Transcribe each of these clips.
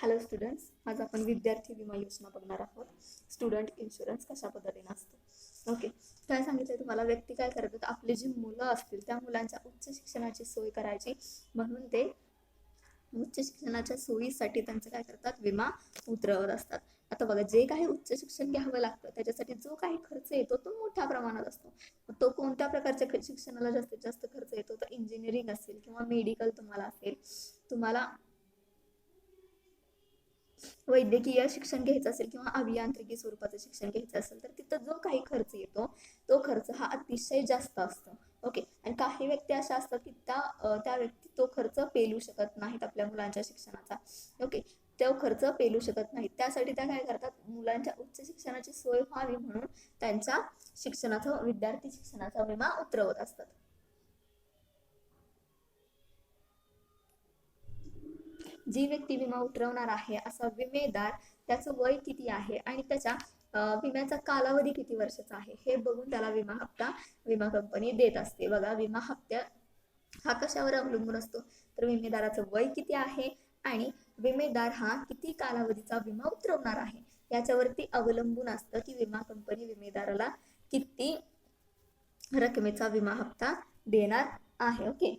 Hello students, आज आपण विद्यार्थी विमा योजना बघणार आहोत. स्टुडंट इन्शुरन्स कशा पद्धतीने असतो. ओके, काय सांगितलं तुम्हाला, व्यक्ती काय करतात, आपली जी मुलं असतील त्या मुलांच्या उच्च शिक्षणाची सोय करायची म्हणून ते उच्च शिक्षणाच्या सोयीसाठी त्यांचं काय करतात, विमा उतरवत असतात. आता बघा, जे काही उच्च शिक्षण घ्यावं लागतं त्याच्यासाठी जो काही खर्च येतो तो मोठ्या प्रमाणात असतो. तो कोणत्या प्रकारच्या शिक्षणाला जास्तीत जास्त खर्च येतो, तर इंजिनिअरिंग असेल किंवा मेडिकल तुम्हाला असेल, तुम्हाला वैद्यकीय शिक्षण घ्यायचं असेल किंवा अभियांत्रिकी स्वरूपाचं शिक्षण घ्यायचं असेल तर तिथं जो काही खर्च येतो तो खर्च हा अतिशय जास्त असतो. ओके, आणि काही व्यक्ती अशा असतात की त्या व्यक्ती तो खर्च पेलू शकत नाहीत आपल्या मुलांच्या शिक्षणाचा. ओके, तो खर्च पेलू शकत नाहीत, त्यासाठी त्या काय करतात, मुलांच्या उच्च शिक्षणाची सोय व्हावी म्हणून त्यांच्या शिक्षणाचा, विद्यार्थी शिक्षणाचा विमा उतरवत असतात. जी व्यक्ती विमा उतरवणार आहे असा विमेदार, त्याचं वय किती आहे आणि त्याच्या विम्याचा कालावधी किती वर्षाचा आहे हे बघून त्याला विमा हप्ता विमा कंपनी देत असते. बघा, विमा हप्त्या हा कशावर अवलंबून असतो, तर विमेदाराचं वय किती आहे आणि विमेदार हा किती कालावधीचा विमा उतरवणार आहे याच्यावरती अवलंबून असतं की विमा कंपनी विमेदाराला किती रकमेचा विमा हप्ता देणार आहे. ओके,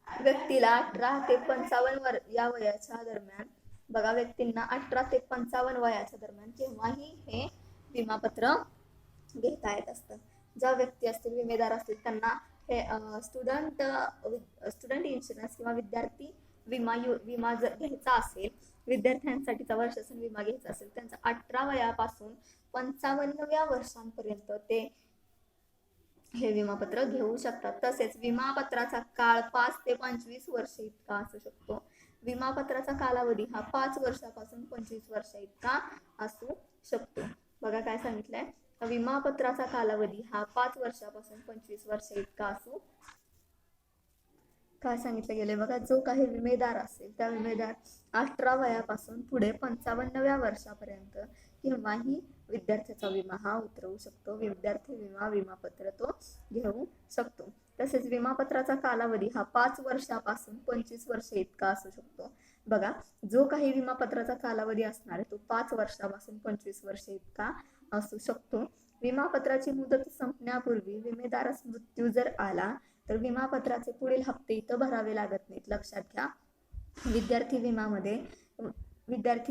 व्यक्तीला 18 ते 55 या वयाच्या दरम्यान, बघा, व्यक्तींना 18 ते 55 वयाच्या दरम्यान केव्हाही हे विमापत्र घेता येत असतं. ज्या व्यक्ती असतील, विमेदार असतील, त्यांना हे स्टुडंट इन्शुरन्स किंवा विद्यार्थी विमा जर घ्यायचा असेल, विद्यार्थ्यांसाठीचा वर्षासन विमा घ्यायचा असेल, त्यांचा 18 वयापासून 55व्या वर्षांपर्यंत ते हे विमापत्र घेऊ शकतात. तसेच विमापत्राचा काळ 5 ते 25 वर्ष इतका असू शकतो. विमापत्राचा कालावधी हा 5 वर्षापासून 25 वर्ष इतका असू शकतो. बघा काय सांगितलंय, विमापत्राचा कालावधी हा 5 वर्षापासून 25 वर्ष इतका असू, काय सांगितलं गेले बघा, जो काही विमेदार असेल त्या विमेदार 18 वयापासून पुढे 55व्या वर्षापर्यंत केव्हाही विद्यार्थ्याचा विमा हा उतरवू शकतो. विद्यार्थी विमापत्र तो घेऊ शकतो. तसेच विमापत्राचा कालावधी हा 5 वर्षापासून 25 वर्ष इतका असू शकतो. बघा, जो काही विमापत्राचा कालावधी असणार आहे तो 5 वर्षापासून 25 वर्ष इतका असू शकतो. विमापत्राची मुदत संपण्यापूर्वी विमेदारास मृत्यू जर आला तर विमापत्राचे पुढील हप्ते इथं भरावे लागत नाहीत. लक्षात घ्या, विद्यार्थी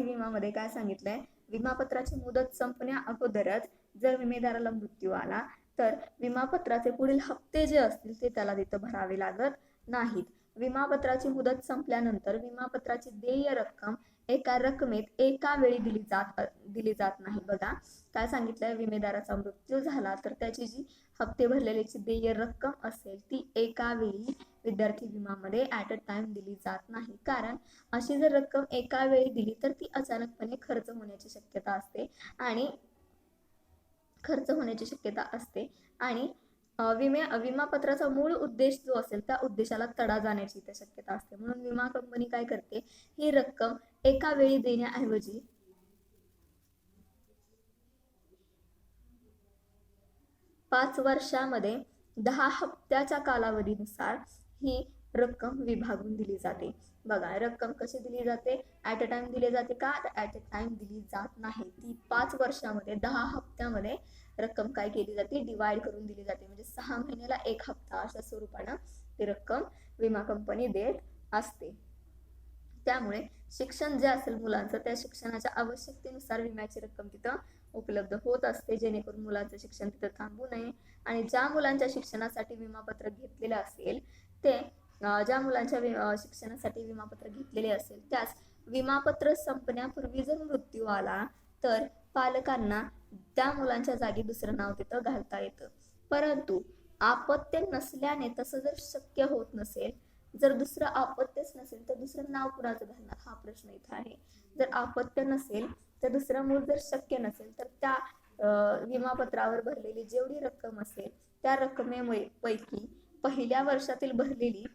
विमामध्ये काय सांगितलंय, विमापत्राची मुदत संपण्या अगोदरच जर विमेदाराला मृत्यू आला तर विमापत्राचे पुढील हप्ते जे असतील ते त्याला तिथं भरावे लागत नाहीत. विमापत्राची मुदत संपल्यानंतर विमापत्राची देय रक्कम एका रकमेत एका वेळी दिली जात नाही. बघा काय सांगितलंय, विमेदाराचा मृत्यू झाला तर त्याची जी हप्ते भरलेल्याची देय रक्कम असेल ती एका वेळी विद्यार्थी विमामध्ये ऍट अ टाइम दिली जात नाही. कारण अशी जर रक्कम एका वेळी दिली तर ती अचानकपणे खर्च होण्याची शक्यता असते आणि विमापत्राचा मूळ उद्देश जो असेल त्या उद्देशाला तडा जाण्याची शक्यता असते. म्हणून विमा कंपनी काय करते, ही रक्कम एका वेळी देण्याऐवजी 5 वर्षामध्ये 10 हप्त्याच्या कालावधीनुसार ही रक्कम विभागून दिली जाते. बघा, रक्कम कशी दिली जाते, ऍट अ टाइम दिली जाते का, ऍट अ टाइम दिली जात नाही. ती 5 वर्षामध्ये 10 हप्त्यामध्ये रक्कम काय केली जाते, डिवाइड करून दिली जाते. म्हणजे 6 महिन्याला एक हप्ता अशा स्वरूपानं ती रक्कम विमा कंपनी देत असते. त्यामुळे शिक्षण जे असेल मुलांचं, त्या शिक्षणाच्या आवश्यकतेनुसार विम्याची रक्कम तिथं उपलब्ध होत असते, जेणेकरून मुलांचं शिक्षण तिथं थांबू नये. आणि ज्या मुलांच्या शिक्षणासाठी विमापत्र घेतलेलं असेल ते ज्या मुलांच्या शिक्षणासाठी विमापत्र घेतलेले असेल त्यास विमापत्र संपण्यापूर्वी जर मृत्यू आला तर पालकांना त्या मुलांच्या जागी दुसरं नाव तिथं घालता येतं. परंतु अपत्य नसल्याने तसं जर शक्य होत नसेल, जर दुसरं अपत्यच नसेल तर दुसरं नाव कुणाचं घालणार हा प्रश्न इथं आहे. जर अपत्य नसेल तर दुसरं मूळ जर शक्य नसेल तर त्या विमापत्रावर भरलेली जेवढी रक्कम असेल त्या रकमेपैकी पहिल्या वर्षातील भरलेली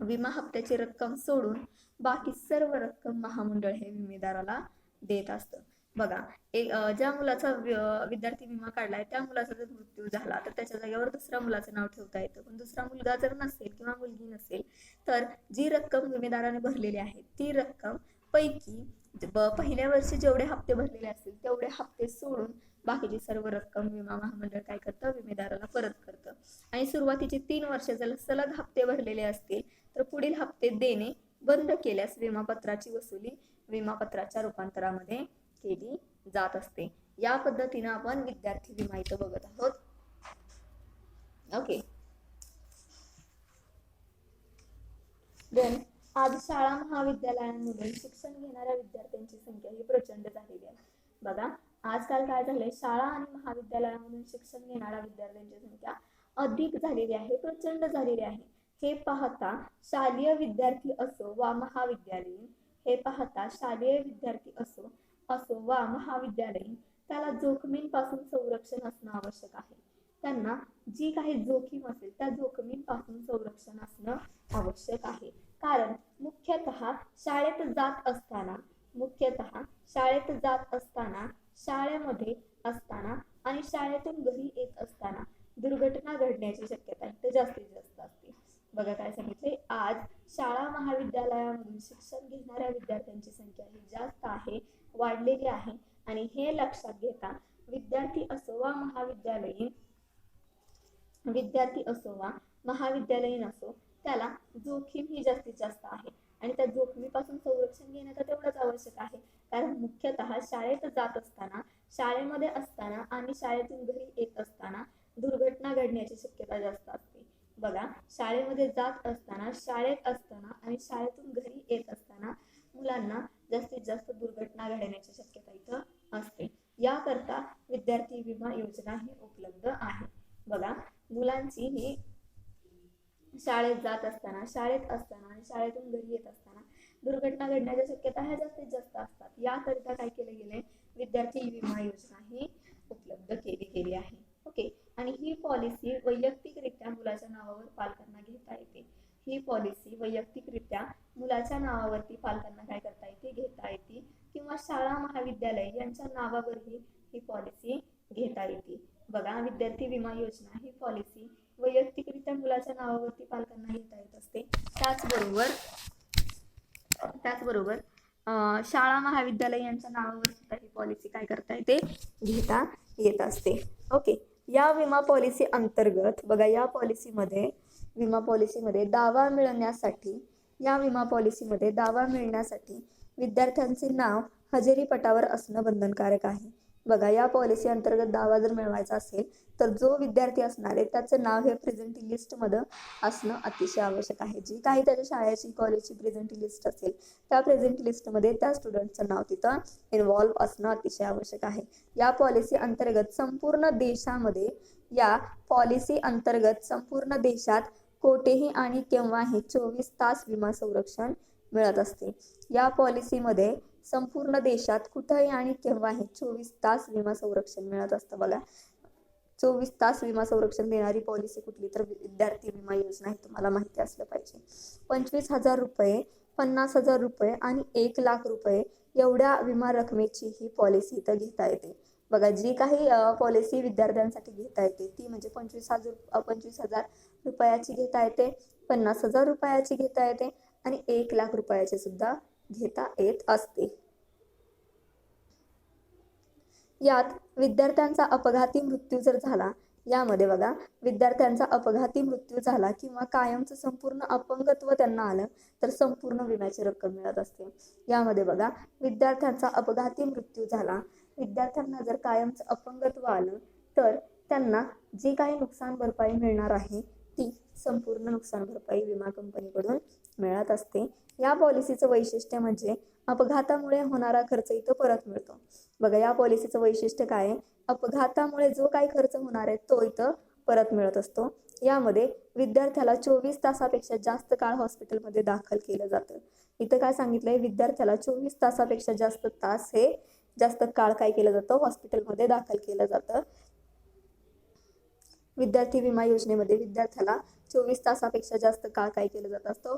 विमा हप्त्याची रक्कम सोडून बाकी सर्व रक्कम महामंडळ हे विमेदाराला देत असतं. बघा, ज्या मुलाचा विद्यार्थी विमा काढलाय त्या मुलाचा जर मृत्यू झाला तर त्याच्या जागेवर दुसऱ्या मुलाचं नाव ठेवता येतं. पण दुसरा मुलगा जर नसेल किंवा मुलगी नसेल तर जी रक्कम विमेदाराने भरलेली आहे ती रक्कम पैकी पहिल्या वर्षी जेवढे हप्ते भरलेले असतील तेवढे हप्ते सोडून बाकीची सर्व रक्कम विमा महामंडळ काय करतं, विमेदाराला परत करतं. आणि सुरुवातीची 3 वर्ष जर सलग हप्ते भरलेले असतील तर पुढील हप्ते देणे बंद केल्यास विमापत्राची वसुली विमापत्राच्या रूपांतरामध्ये केली जात असते. या पद्धतीने आपण विद्यार्थी विमा इथं बघत आहोत. ओके, देन आज शाळा महाविद्यालयांमधून शिक्षण घेणाऱ्या विद्यार्थ्यांची संख्या ही प्रचंड झालेली आहे. बघा, आजकाल काय झालंय, शाळा आणि महाविद्यालयामधून शिक्षण घेणाऱ्या विद्यार्थ्यांची संख्या अधिक झालेली आहे, प्रचंड झालेली आहे. हे पाहता शालेय विद्यार्थी असो वा महाविद्यालयीन, हे पाहता शालेय विद्यार्थी असो वा महाविद्यालयीन, त्याला जोखमींपासून संरक्षण असणं आवश्यक आहे. त्यांना जी काही जोखीम असेल त्या जोखमींपासून संरक्षण असणं आवश्यक आहे. कारण मुख्यतः शाळेत जात असताना शाळेमध्ये असताना आणि शाळेतून घरी येत असताना दुर्घटना घडण्याची शक्यता ते जास्तीत जास्त असते. बघा काय सांगितले, आज शाळा महाविद्यालयामधून शिक्षण घेणाऱ्या विद्यार्थ्यांची संख्या ही जास्त आहे, वाढलेली आहे. आणि हे लक्षात घेता विद्यार्थी असो वा महाविद्यालयीन असो त्याला जोखीम ही जास्तीत जास्त आहे आणि त्या जोखमीपासून संरक्षण घेण्याचा तेवढंच आवश्यक आहे. कारण मुख्यतः शाळेत जात असताना, शाळेमध्ये असताना आणि शाळेतून घरी येत असताना दुर्घटना घडण्याची शक्यता जास्त असते. बघा, शाळेमध्ये जात असताना, शाळेत असताना आणि शाळेतून घरी येत असताना मुलांना जास्तीत जास्त दुर्घटना घडण्याची शक्यता इथं असते. याकरता विद्यार्थी विमा योजना ही उपलब्ध आहे. बघा, मुलांची ही शाळेत जात असताना, शाळेत असताना आणि शाळेतून घरी येत असताना दुर्घटना घडण्याच्या शक्यता ह्या जास्तीत जास्त असतात. याकरिता काय केले गेले, विद्यार्थी विमा योजना ही उपलब्ध केली आहे. ओके, आणि ही पॉलिसी वैयक्तिकरित्या मुलाच्या नावावर पालकांना घेता येते. ही पॉलिसी वैयक्तिकरित्या मुलाच्या नावावरती पालकांना काय करता येते, घेता येते. किंवा शाळा महाविद्यालय यांच्या नावावरही ही पॉलिसी घेता येते. बघा, विद्यार्थी विमा योजना ही पॉलिसी वैयक्तिकरित्या मुलाच्या नावावरती पालकांना घेता येत असते. त्याचबरोबर शाळा महाविद्यालय यांच्या नावावर सुद्धा ही पॉलिसी काय करता येते, घेता येत असते. ओके, या विमा पॉलिसी अंतर्गत बघा, या विमा पॉलिसीमध्ये दावा मिळण्यासाठी विद्यार्थ्यांचे नाव हजेरी पटावर असणं बंधनकारक आहे. बघा, या पॉलिसी अंतर्गत दावा जर मिळवायचा असेल तर जो विद्यार्थी असणार आहे त्याचं नाव हे प्रेझेंटी लिस्ट मध्ये असणं अतिशय आवश्यक आहे. जी काही त्याच्या शाळेची कॉलेजची प्रेझेंटी लिस्ट असेल त्या प्रेझेंटी लिस्ट मध्ये त्या स्टुडंटचं नाव तिथं इन्व्हॉल्व्ह असणं अतिशय आवश्यक आहे. या पॉलिसी अंतर्गत संपूर्ण देशात कोठेही आणि केव्हाही 24 तास विमा संरक्षण मिळत असते. या पॉलिसीमध्ये संपूर्ण देशात कुठेही आणि केव्हाही 24 तास विमा संरक्षण मिळत असतं. बघा, 24 तास विमा संरक्षण देणारी पॉलिसी कुठली, तर विद्यार्थी विमा योजना हे तुम्हाला माहिती असलं पाहिजे. 25,000 रुपये, 50,000 रुपये आणि 1,00,000 रुपये एवढ्या विमा रकमेची ही पॉलिसी इथं घेता येते. बघा, जी काही पॉलिसी विद्यार्थ्यांसाठी घेता येते ती म्हणजे 25,000 रुपयाची घेता येते, 50,000 रुपयाची घेता येते आणि 1,00,000 रुपयाची सुद्धा घेता येत असते. यात विद्यार्थ्यांचा अपघाती मृत्यू जर झाला, यामध्ये बघा, विद्यार्थ्यांचा अपघाती मृत्यू झाला किंवा कायमचं संपूर्ण अपंगत्व त्यांना आलं तर संपूर्ण विम्याची रक्कम मिळत असते. यामध्ये बघा, विद्यार्थ्यांचा अपघाती मृत्यू झाला, विद्यार्थ्यांना जर कायमचं अपंगत्व आलं तर त्यांना जी काही नुकसान भरपाई मिळणार आहे ती संपूर्ण नुकसान भरपाई विमा कंपनीकडून मिळत असते. या पॉलिसीचं वैशिष्ट्य म्हणजे अपघातामुळे होणारा खर्च इथं परत मिळतो. बघा, या पॉलिसीचं वैशिष्ट्य काय आहे, अपघातामुळे जो काही खर्च होणार आहे तो इथं परत मिळत असतो. यामध्ये विद्यार्थ्याला 24 तासापेक्षा जास्त काळ हॉस्पिटलमध्ये दाखल केलं जातं. इथं काय सांगितलंय, विद्यार्थ्याला 24 तासापेक्षा जास्त काळ काय केलं जातं, हॉस्पिटलमध्ये दाखल केलं जातं. विद्यार्थी विमा योजनेमध्ये विद्यार्थ्याला 24 तासापेक्षा जास्त काळ काय केलं जात असतं,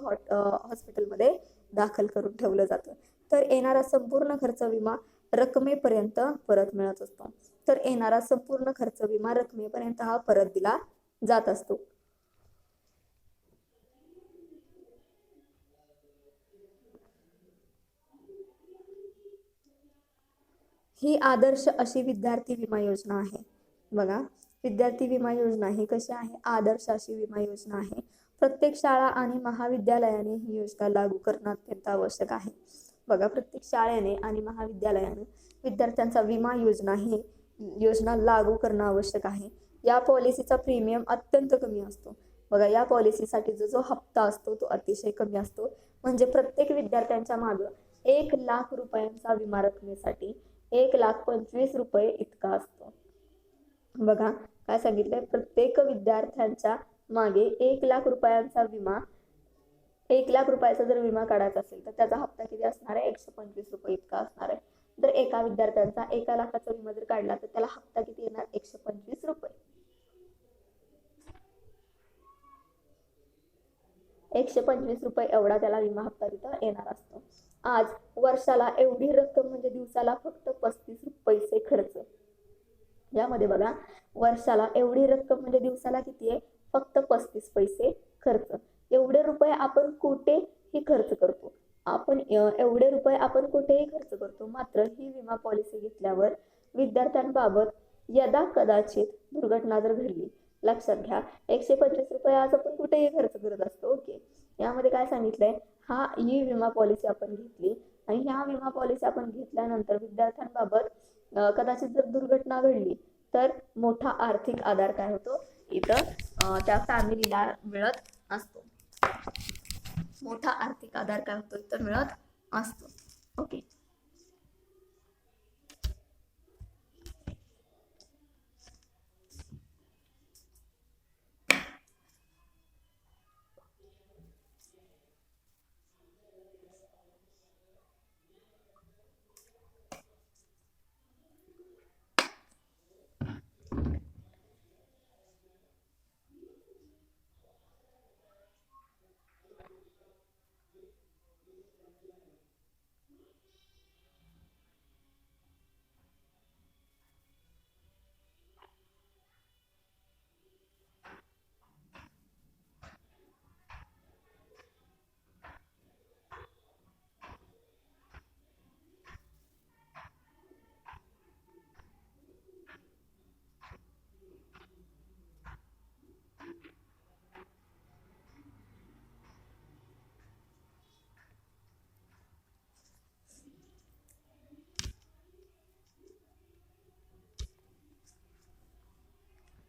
हॉस्पिटलमध्ये दाखल करून ठेवलं जातं. तर येणारा संपूर्ण खर्च विमा रकमेपर्यंत परत मिळत असतो. तर येणारा संपूर्ण खर्च विमा रकमेपर्यंत हा परत दिला जात असतो. ही आदर्श अशी विद्यार्थी विमा योजना आहे. बघा, विद्यार्थी विमा योजना ही कशी आहे, आदर्श अशी विमा योजना आहे. प्रत्येक शाळा आणि महाविद्यालयाने ही योजना लागू करणं अत्यंत आवश्यक आहे. बघा, प्रत्येक शाळेने आणि महाविद्यालयाने विद्यार्थ्यांचा विमा योजना ही योजना लागू करणं आवश्यक आहे. या पॉलिसीचा प्रीमियम अत्यंत कमी असतो. बघा, या पॉलिसीसाठी जो हप्ता असतो तो अतिशय कमी असतो. म्हणजे प्रत्येक विद्यार्थ्यांच्या मागं 1,00,000 रुपयांचा विमा रकमेसाठी 1,25,000 इतका असतो. बघा, काय सांगितलंय, प्रत्येक विद्यार्थ्यांच्या मागे 1,00,000 रुपयांचा विमा, 1,00,000 रुपयाचा जर विमा काढायचा असेल तर त्याचा हप्ता किती असणार आहे, 125 रुपये इतका असणार आहे. तर एका विद्यार्थ्यांचा 1,00,000चा विमा जर काढला तर त्याला हप्ता किती येणार, 125 रुपये. 125 रुपये एवढा त्याला विमा हप्ता तिथं येणार असतो. आज वर्षाला एवढी रक्कम म्हणजे दिवसाला फक्त 35 पैसे खर्च. यामध्ये बघा, वर्षाला एवढी रक्कम म्हणजे दिवसाला किती आहे, फक्त 35 पैसे खर्च. एवढे रुपये आपण कुठेही खर्च करतो. एवढे रुपये आपण कुठेही खर्च करतो. मात्र ही विमा पॉलिसी घेतल्यावर विद्यार्थ्यांबाबत यदा कदाचित दुर्घटना जर घडली, लक्षात घ्या, 125 रुपये आज आपण कुठेही खर्च करत असतो. ओके, यामध्ये काय सांगितलंय, ही विमा पॉलिसी आपण घेतली आणि ह्या विमा पॉलिसी आपण घेतल्यानंतर विद्यार्थ्यांबाबत कदाचित जर दुर्घटना घडली तर मोठा आर्थिक आधार काय होतो, इथं त्या फॅमिलीला मिळत असतो. मोठा आर्थिक आधार काय होतो, इथं मिळत असतो. ओके,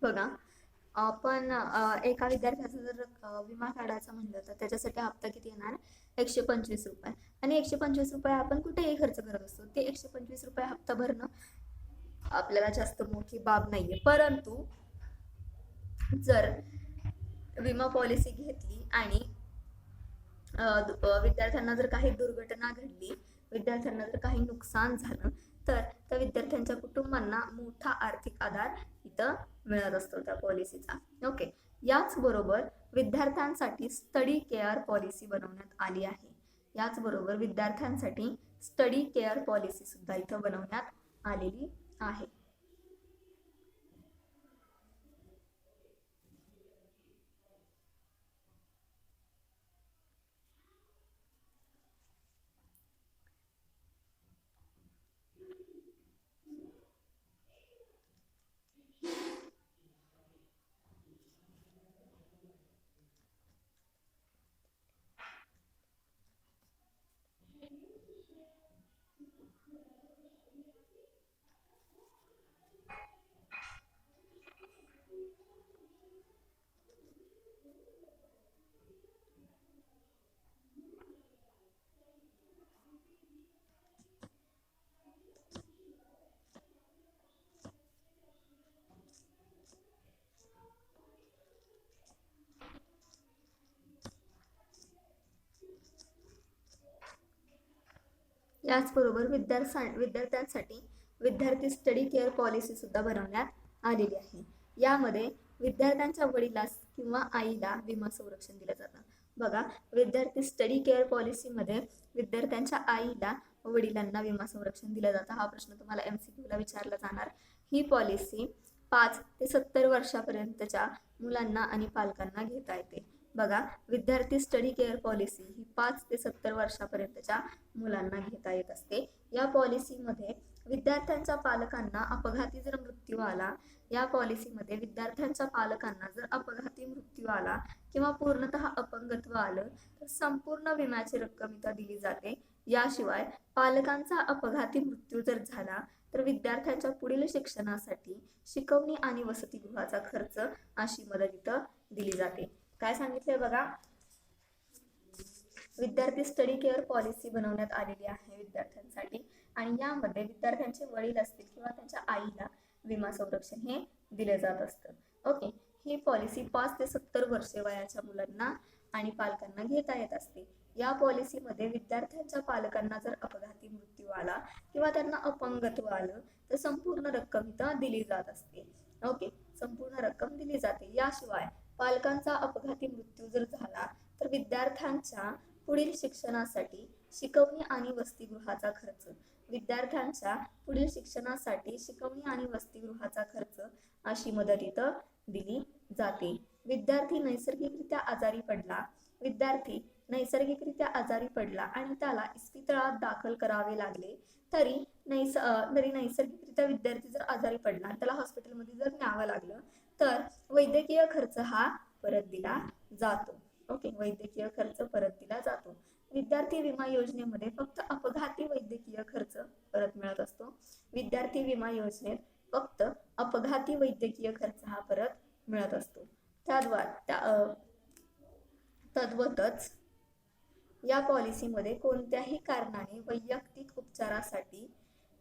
बघा, आपण एका विद्यार्थ्याचा जर विमा काढायचा म्हणलं तर त्याच्यासाठी हप्ता किती येणार, 125 रुपये. आणि 125 रुपये आपण कुठेही खर्च करत असतो. ते 125 रुपये हप्ता भरणं आपल्याला जास्त मोठी बाब नाहीये. परंतु जर विमा पॉलिसी घेतली आणि विद्यार्थ्यांना जर काही दुर्घटना घडली, विद्यार्थ्यांना जर काही नुकसान झालं तर त्या विद्यार्थ्यांच्या कुटुंबांना मोठा आर्थिक आधार इथं मिळत असतो त्या पॉलिसीचा. ओके, याचबरोबर विद्यार्थ्यांसाठी स्टडी केअर पॉलिसी बनवण्यात आली आहे. याचबरोबर विद्यार्थ्यांसाठी स्टडी केअर पॉलिसी सुद्धा इथं बनवण्यात आलेली आहे. याचबरोबर विद्यार्थ्यांसाठी विद्यार्थी स्टडी केअर पॉलिसी सुद्धा बनवण्यात आलेली आहे. यामध्ये विद्यार्थ्यांच्या वडिलास किंवा आईला विमा संरक्षण दिलं जातं. बघा, विद्यार्थी स्टडी केअर पॉलिसीमध्ये विद्यार्थ्यांच्या आईला वडिलांना विमा संरक्षण दिलं जातं. हा प्रश्न तुम्हाला MCQ ला विचारला जाणार. ही पॉलिसी 5 ते 70 वर्षापर्यंतच्या मुलांना आणि पालकांना घेता येते. बघा, विद्यार्थी स्टडी केअर पॉलिसी ही 5 ते 70 वर्षापर्यंतच्या मुलांना घेता येत असते. या पॉलिसीमध्ये विद्यार्थ्यांच्या पालकांना अपघाती जर मृत्यू आला, या पॉलिसीमध्ये विद्यार्थ्यांच्या पालकांना जर अपघाती मृत्यू आला किंवा पूर्णतः अपंगत्व आलं तर संपूर्ण विम्याची रक्कम इथं दिली जाते. याशिवाय पालकांचा अपघाती मृत्यू जर झाला तर विद्यार्थ्यांच्या पुढील शिक्षणासाठी शिकवणी आणि वसतिगृहाचा खर्च अशी मदत इथं दिली जाते. काय सांगितलंय बघा, विद्यार्थी स्टडी केअर पॉलिसी बनवण्यात आलेली आहे विद्यार्थ्यांसाठी आणि यामध्ये विद्यार्थ्यांचे वडील असतील किंवा त्यांच्या आईला विमा संरक्षण हे दिले जात असतं. ओके, ही पॉलिसी 5 ते 70 वर्षे वयाच्या मुलांना आणि पालकांना घेता येत असते. या पॉलिसीमध्ये विद्यार्थ्यांच्या पालकांना जर अपघाती मृत्यू आला किंवा त्यांना अपंगत्व आलं तर संपूर्ण रक्कम इथं दिली जात असते. ओके, संपूर्ण रक्कम दिली जाते. याशिवाय पालकांचा अपघाती मृत्यू जर झाला तर विद्यार्थ्यांच्या पुढील शिक्षणासाठी शिकवणी आणि वसतिगृहाचा खर्च, विद्यार्थ्यांच्या पुढील शिक्षणासाठी शिकवणी आणि वसतिगृहाचा खर्च अशी मदत इथं दिली जाते. विद्यार्थी नैसर्गिकरित्या आजारी पडला आणि त्याला इस्पितळात दाखल करावे लागले तरी नैसर्गिकरित्या विद्यार्थी जर आजारी पडला त्याला हॉस्पिटलमध्ये जर न्यावं लागलं तर वैद्यकीय खर्च हा परत दिला जातो. ओके, वैद्यकीय खर्च परत दिला जातो. विद्यार्थी विमा योजनेमध्ये फक्त अपघाती वैद्यकीय खर्च परत मिळत असतो. विद्यार्थी विमा योजनेत फक्त अपघाती वैद्यकीय खर्च हा परत मिळत असतो. तद्वतच या पॉलिसीमध्ये कोणत्याही कारणाने वैयक्तिक उपचारासाठी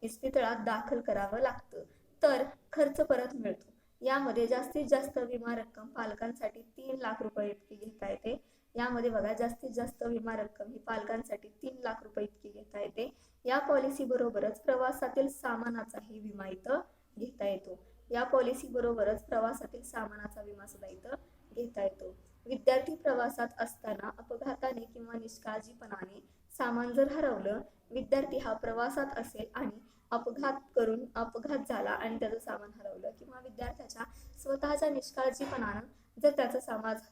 इस्पितळात दाखल करावं लागतं तर खर्च परत मिळतो. यामध्ये जास्तीत जास्त विमा रक्कम पालकांसाठी 3 लाख रुपये इतकी घेता येते. यामध्ये बघा, जास्तीत जास्त विमा रक्कम ही पालकांसाठी 3 लाख रुपये इतकी घेता येते. या पॉलिसी बरोबरच प्रवासातील सामानाचाही विमा इथं घेता येतो. या पॉलिसी बरोबरच प्रवासातील सामानाचा विमा सुद्धा इथं घेता येतो. विद्यार्थी प्रवासात असताना अपघाताने किंवा निष्काळजीपणाने सामान जर हरवलं, विद्यार्थी हा प्रवासात असेल आणि अपघात झाला आणि त्याचं सामान हरवलं किंवा विद्यार्थ्याच्या स्वतःच्या निष्काळजीपणानं जर त्याचं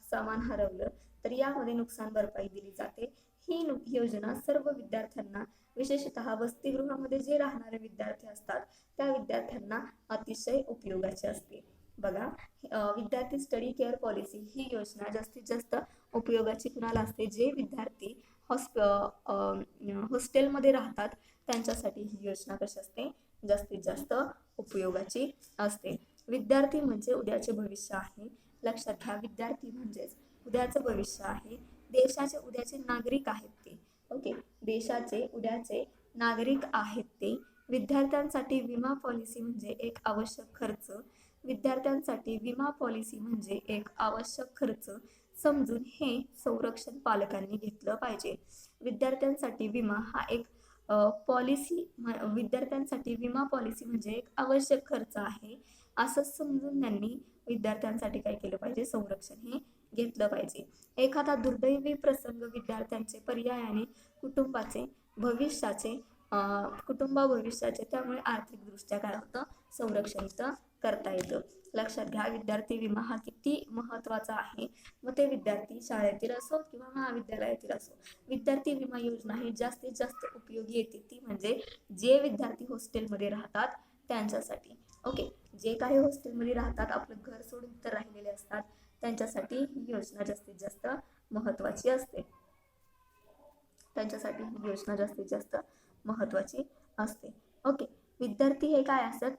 सामान हरवलं तर यामध्ये नुकसान भरपाई दिली जाते. ही योजना सर्व विद्यार्थ्यांना, विशेषतः वसतिगृहामध्ये जे राहणारे विद्यार्थी असतात त्या विद्यार्थ्यांना अतिशय उपयोगाची असते. बघा, विद्यार्थी स्टडी केअर पॉलिसी ही योजना जास्तीत जास्त उपयोगाची कुणाला असते? जे विद्यार्थी हॉस्टेलमध्ये राहतात त्यांच्यासाठी ही योजना कशी असते? जास्तीत जास्त उपयोगाची असते. विद्यार्थी म्हणजे उद्याचे भविष्य आहे. लक्षात घ्या, विद्यार्थी म्हणजेच उद्याचं भविष्य आहे. देशाचे उद्याचे नागरिक आहेत ते. ओके, देशाचे उद्याचे नागरिक आहेत ते. विद्यार्थ्यांसाठी विमा पॉलिसी म्हणजे एक आवश्यक खर्च. विद्यार्थ्यांसाठी विमा पॉलिसी म्हणजे एक आवश्यक खर्च समजून हे संरक्षण पालकांनी घेतलं पाहिजे. विद्यार्थ्यांसाठी विमा हा एक विद्यार्थ्यांसाठी विमा पॉलिसी म्हणजे एक आवश्यक खर्च आहे असं समजून त्यांनी विद्यार्थ्यांसाठी काय केलं पाहिजे? संरक्षण हे घेतलं पाहिजे. एखादा दुर्दैवी प्रसंग विद्यार्थ्यांचे पर्यायाने भविष्याचे त्यामुळे आर्थिकदृष्ट्या काय होतं? संरक्षण इथं करता येतं. लक्षात घ्या, विद्यार्थी विमा हा किती महत्वाचा आहे. मग ते विद्यार्थी शाळेतील असो किंवा महाविद्यालयातील असो, विद्यार्थी विमा योजना ही जास्तीत जास्त उपयोगी येते ती म्हणजे जे विद्यार्थी हॉस्टेलमध्ये राहतात त्यांच्यासाठी. ओके, जे काही हॉस्टेलमध्ये राहतात, आपलं घर सोडून इतर राहिलेले असतात त्यांच्यासाठी ही योजना जास्तीत जास्त महत्वाची असते. ओके, विद्यार्थी हे काय असतात?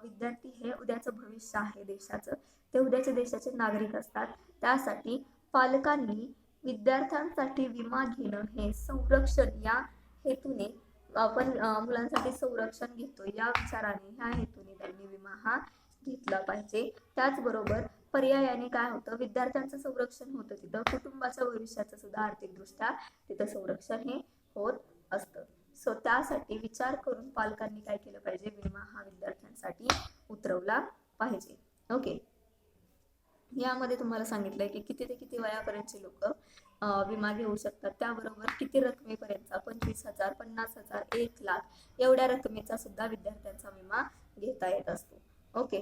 विद्यार्थी हे उद्याचं भविष्य आहे देशाचं. ते उद्याच्या देशाचे नागरिक असतात. त्यासाठी पालकांनी विद्यार्थ्यांसाठी विमा घेणं हे संरक्षण या हेतूने, आपण मुलांसाठी संरक्षण घेतो या विचाराने, ह्या हेतूने त्यांनी विमा हा घेतला पाहिजे. त्याचबरोबर पर्यायाने काय होतं? विद्यार्थ्यांचं संरक्षण होतं तिथं, कुटुंबाच्या भविष्याचं सुद्धा आर्थिकदृष्ट्या तिथं संरक्षण हे होत असतं. सो त्यासाठी विचार करून पालकांनी काय केलं पाहिजे? विमा हा विद्यार्थ्यांसाठी उतरवला पाहिजे. ओके, यामध्ये तुम्हाला सांगितलंय की किती ते किती वयापर्यंतचे लोक विमा घेऊ शकतात, त्याबरोबर किती रकमेपर्यंतचा 25,000, 50,000, 1,00,000 एवढ्या रकमेचा सुद्धा विद्यार्थ्यांचा विमा घेता येत असतो. ओके.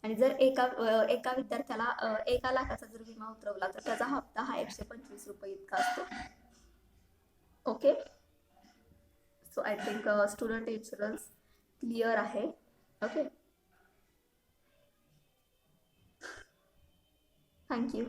आणि जर एका विद्यार्थ्याला 1,00,000चा जर विमा उतरवला तर त्याचा हप्ता हा 125 रुपये इतका असतो. Okay. So I think student insurance clear आहे. ओके. थँक्यू.